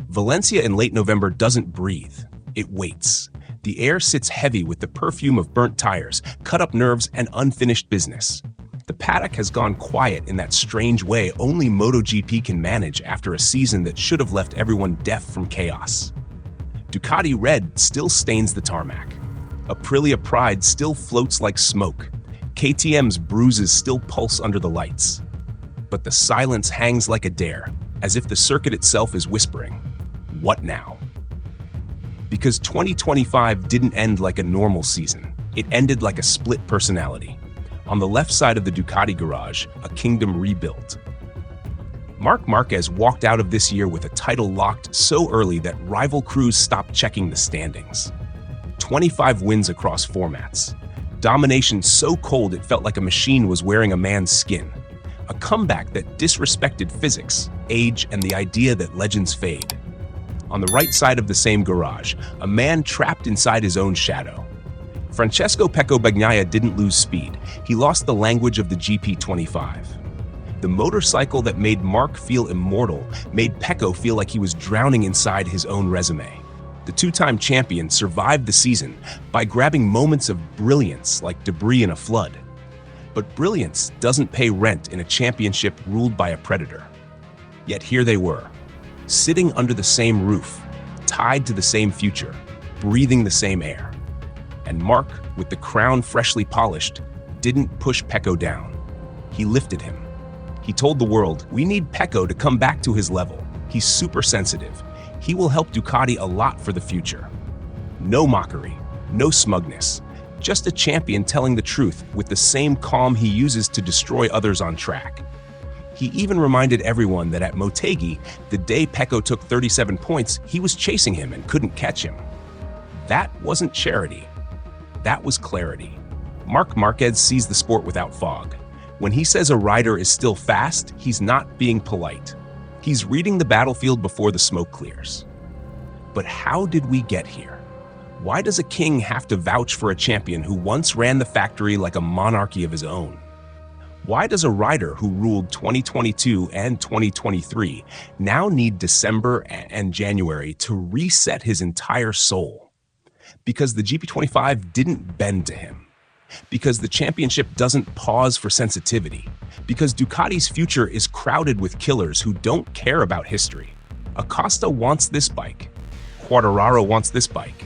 Valencia in late November doesn't breathe. It waits. The air sits heavy with the perfume of burnt tires, cut-up nerves, and unfinished business. The paddock has gone quiet in that strange way only MotoGP can manage after a season that should have left everyone deaf from chaos. Ducati red still stains the tarmac. Aprilia pride still floats like smoke. KTM's bruises still pulse under the lights. But the silence hangs like a dare, as if the circuit itself is whispering, "What now?" Because 2025 didn't end like a normal season. It ended like a split personality. On the left side of the Ducati garage, a kingdom rebuilt. Marc Márquez walked out of this year with a title locked so early that rival crews stopped checking the standings. 25 wins across formats. Domination so cold it felt like a machine was wearing a man's skin. A comeback that disrespected physics, age, and the idea that legends fade. On the right side of the same garage, a man trapped inside his own shadow. Francesco Pecco Bagnaia didn't lose speed. He lost the language of the GP25. The motorcycle that made Marc feel immortal made Pecco feel like he was drowning inside his own resume. The two-time champion survived the season by grabbing moments of brilliance like debris in a flood. But brilliance doesn't pay rent in a championship ruled by a predator. Yet here they were, sitting under the same roof, tied to the same future, breathing the same air. And Marc, with the crown freshly polished, didn't push Pecco down. He lifted him. He told the world, "We need Pecco to come back to his level. He's super sensitive. He will help Ducati a lot for the future." No mockery, no smugness, just a champion telling the truth with the same calm he uses to destroy others on track. He even reminded everyone that at Motegi, the day Pecco took 37 points, he was chasing him and couldn't catch him. That wasn't charity. That was clarity. Marc Márquez sees the sport without fog. When he says a rider is still fast, he's not being polite. He's reading the battlefield before the smoke clears. But how did we get here? Why does a king have to vouch for a champion who once ran the factory like a monarchy of his own? Why does a rider who ruled 2022 and 2023 now need December and January to reset his entire soul? Because the GP25 didn't bend to him. Because the championship doesn't pause for sensitivity. Because Ducati's future is crowded with killers who don't care about history. Acosta wants this bike. Quartararo wants this bike.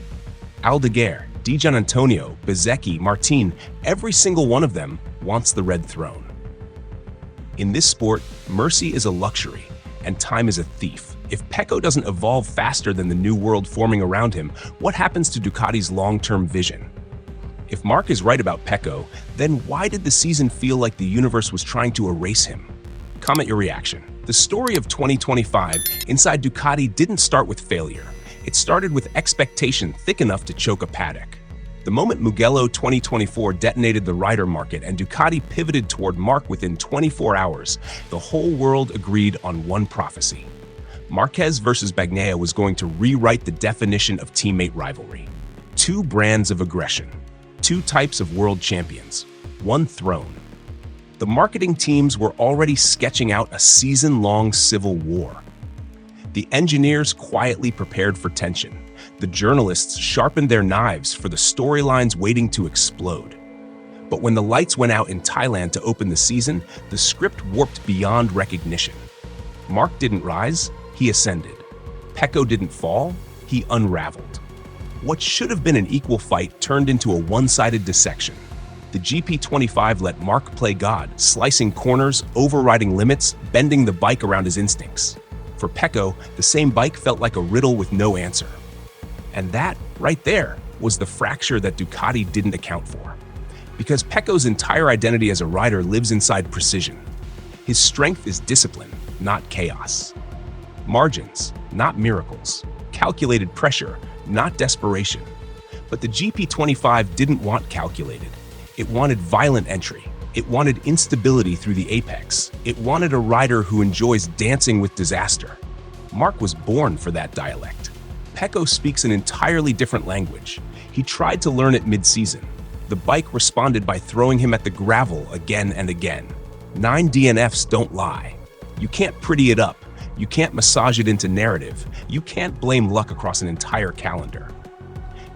Aldeguer, Di Giannantonio, Bezzecchi, Martin, every single one of them wants the red throne. In this sport, mercy is a luxury, and time is a thief. If Pecco doesn't evolve faster than the new world forming around him, what happens to Ducati's long-term vision? If Marc is right about Pecco, then why did the season feel like the universe was trying to erase him? Comment your reaction. The story of 2025 inside Ducati didn't start with failure. It started with expectation thick enough to choke a paddock. The moment Mugello 2024 detonated the rider market and Ducati pivoted toward Marc within 24 hours, the whole world agreed on one prophecy. Márquez versus Bagnaia was going to rewrite the definition of teammate rivalry. Two brands of aggression. Two types of world champions. One throne. The marketing teams were already sketching out a season-long civil war. The engineers quietly prepared for tension. The journalists sharpened their knives for the storylines waiting to explode. But when the lights went out in Thailand to open the season, the script warped beyond recognition. Marc didn't rise, he ascended. Pecco didn't fall, he unraveled. What should have been an equal fight turned into a one-sided dissection. The GP25 let Marc play God, slicing corners, overriding limits, bending the bike around his instincts. For Pecco, the same bike felt like a riddle with no answer. And that, right there, was the fracture that Ducati didn't account for. Because Pecco's entire identity as a rider lives inside precision. His strength is discipline, not chaos. Margins, not miracles. Calculated pressure, not desperation. But the GP25 didn't want calculated. It wanted violent entry. It wanted instability through the apex. It wanted a rider who enjoys dancing with disaster. Marc was born for that dialect. Pecco speaks an entirely different language. He tried to learn it mid-season. The bike responded by throwing him at the gravel again and again. 9 DNFs don't lie. You can't pretty it up. You can't massage it into narrative. You can't blame luck across an entire calendar.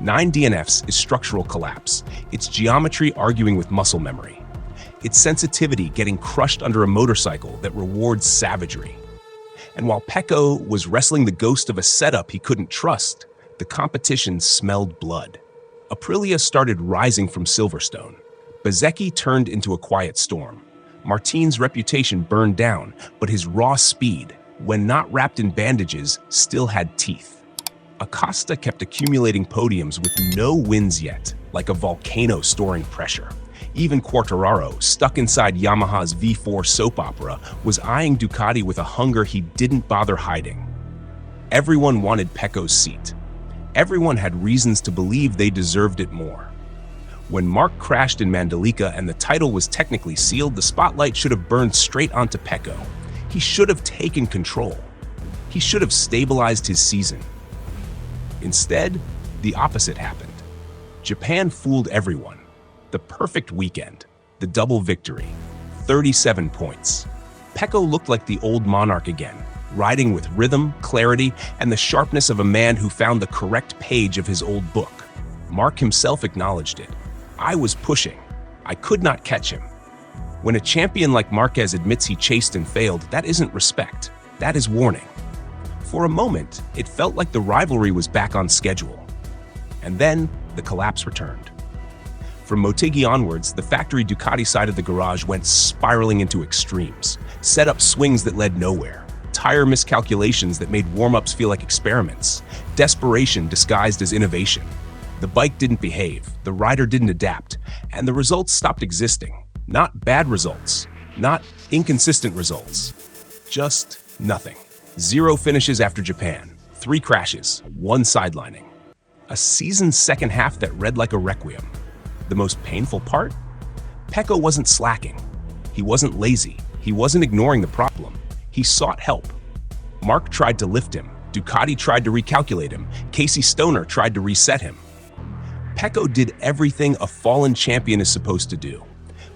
9 DNFs is structural collapse. It's geometry arguing with muscle memory. It's sensitivity getting crushed under a motorcycle that rewards savagery. And while Pecco was wrestling the ghost of a setup he couldn't trust, the competition smelled blood. Aprilia started rising from Silverstone. Bezzecchi turned into a quiet storm. Martin's reputation burned down, but his raw speed, when not wrapped in bandages, still had teeth. Acosta kept accumulating podiums with no wins yet, like a volcano storing pressure. Even Quartararo, stuck inside Yamaha's V4 soap opera, was eyeing Ducati with a hunger he didn't bother hiding. Everyone wanted Pecco's seat. Everyone had reasons to believe they deserved it more. When Marc crashed in Mandalika and the title was technically sealed, the spotlight should have burned straight onto Pecco. He should have taken control. He should have stabilized his season. Instead, the opposite happened. Japan fooled everyone. The perfect weekend, the double victory, 37 points. Pecco looked like the old monarch again, riding with rhythm, clarity, and the sharpness of a man who found the correct page of his old book. Marc himself acknowledged it. I was pushing. I could not catch him. When a champion like Márquez admits he chased and failed, that isn't respect. That is warning. For a moment, it felt like the rivalry was back on schedule. And then, the collapse returned. From Motegi onwards, the factory Ducati side of the garage went spiraling into extremes. Set up swings that led nowhere. Tire miscalculations that made warm-ups feel like experiments. Desperation disguised as innovation. The bike didn't behave, the rider didn't adapt, and the results stopped existing. Not bad results, not inconsistent results. Just nothing. 0 finishes after Japan, 3 crashes, 1 sidelining. A season's second half that read like a requiem. The most painful part? Pecco wasn't slacking. He wasn't lazy. He wasn't ignoring the problem. He sought help. Marc tried to lift him. Ducati tried to recalculate him. Casey Stoner tried to reset him. Pecco did everything a fallen champion is supposed to do.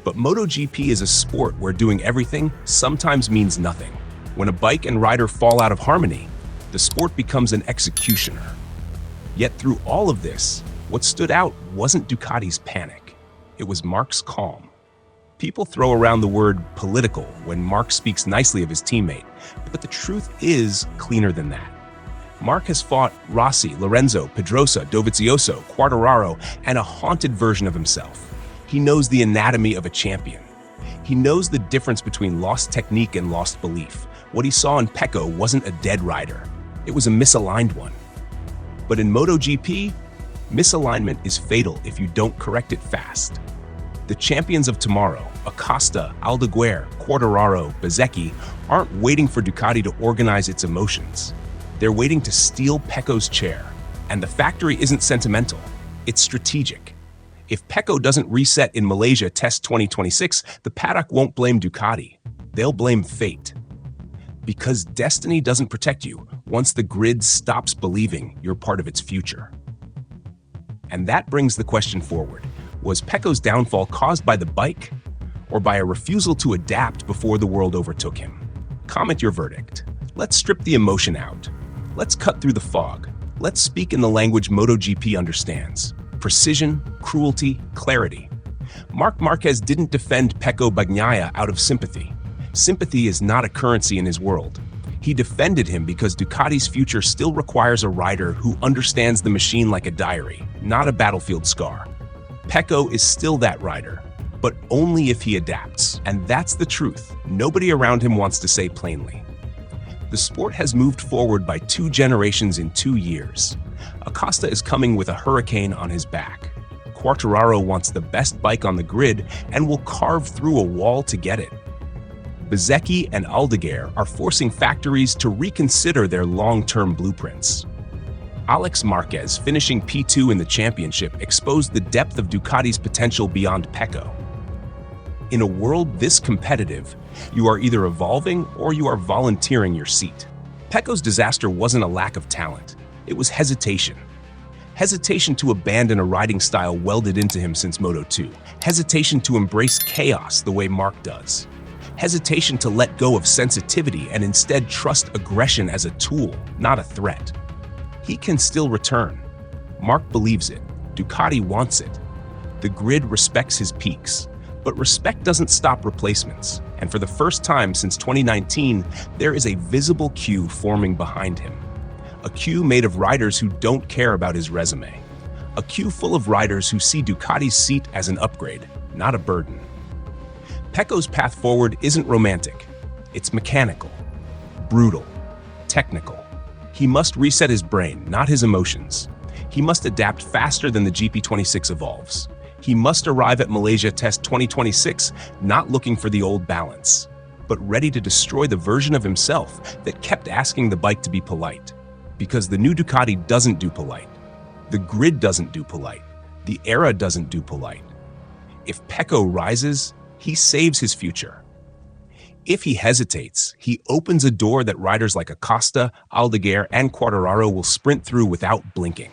But MotoGP is a sport where doing everything sometimes means nothing. When a bike and rider fall out of harmony, the sport becomes an executioner. Yet through all of this, what stood out wasn't Ducati's panic. It was Marc's calm. People throw around the word political when Marc speaks nicely of his teammate, but the truth is cleaner than that. Marc has fought Rossi, Lorenzo, Pedrosa, Dovizioso, Quartararo, and a haunted version of himself. He knows the anatomy of a champion. He knows the difference between lost technique and lost belief. What he saw in Pecco wasn't a dead rider. It was a misaligned one. But in MotoGP, misalignment is fatal if you don't correct it fast. The champions of tomorrow, Acosta, Aldeguer, Quartararo, Bezzecchi, aren't waiting for Ducati to organize its emotions. They're waiting to steal Pecco's chair. And the factory isn't sentimental, it's strategic. If Pecco doesn't reset in Malaysia Test 2026, the paddock won't blame Ducati. They'll blame fate. Because destiny doesn't protect you once the grid stops believing you're part of its future. And that brings the question forward. Was Pecco's downfall caused by the bike or by a refusal to adapt before the world overtook him? Comment your verdict. Let's strip the emotion out. Let's cut through the fog. Let's speak in the language MotoGP understands. Precision, cruelty, clarity. Marc Márquez didn't defend Pecco Bagnaia out of sympathy. Sympathy is not a currency in his world. He defended him because Ducati's future still requires a rider who understands the machine like a diary, not a battlefield scar. Pecco is still that rider, but only if he adapts. And that's the truth. Nobody around him wants to say plainly. The sport has moved forward by 2 generations in 2 years. Acosta is coming with a hurricane on his back. Quartararo wants the best bike on the grid and will carve through a wall to get it. Bezzecchi and Aldeguer are forcing factories to reconsider their long-term blueprints. Alex Marquez, finishing P2 in the championship, exposed the depth of Ducati's potential beyond Pecco. In a world this competitive, you are either evolving or you are volunteering your seat. Pecco's disaster wasn't a lack of talent, it was hesitation. Hesitation to abandon a riding style welded into him since Moto2. Hesitation to embrace chaos the way Marc does. hesitation to let go of sensitivity and instead trust aggression as a tool, not a threat. He can still return. Marc believes it. Ducati wants it. The grid respects his peaks, but respect doesn't stop replacements. And for the first time since 2019, there is a visible queue forming behind him. A queue made of riders who don't care about his resume. A queue full of riders who see Ducati's seat as an upgrade, not a burden. Pecco's path forward isn't romantic. It's mechanical, brutal, technical. He must reset his brain, not his emotions. He must adapt faster than the GP26 evolves. He must arrive at Malaysia Test 2026 not looking for the old balance, but ready to destroy the version of himself that kept asking the bike to be polite. Because the new Ducati doesn't do polite. The grid doesn't do polite. The era doesn't do polite. If Pecco rises, he saves his future. If he hesitates, he opens a door that riders like Acosta, Aldeguer, and Quartararo will sprint through without blinking.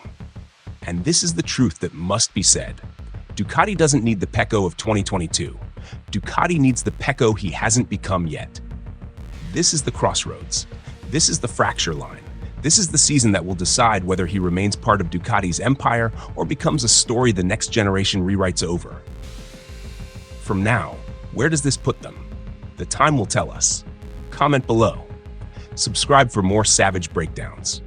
And this is the truth that must be said. Ducati doesn't need the Pecco of 2022. Ducati needs the Pecco he hasn't become yet. This is the crossroads. This is the fracture line. This is the season that will decide whether he remains part of Ducati's empire or becomes a story the next generation rewrites over. From now, where does this put them? The time will tell us. Comment below. Subscribe for more savage breakdowns.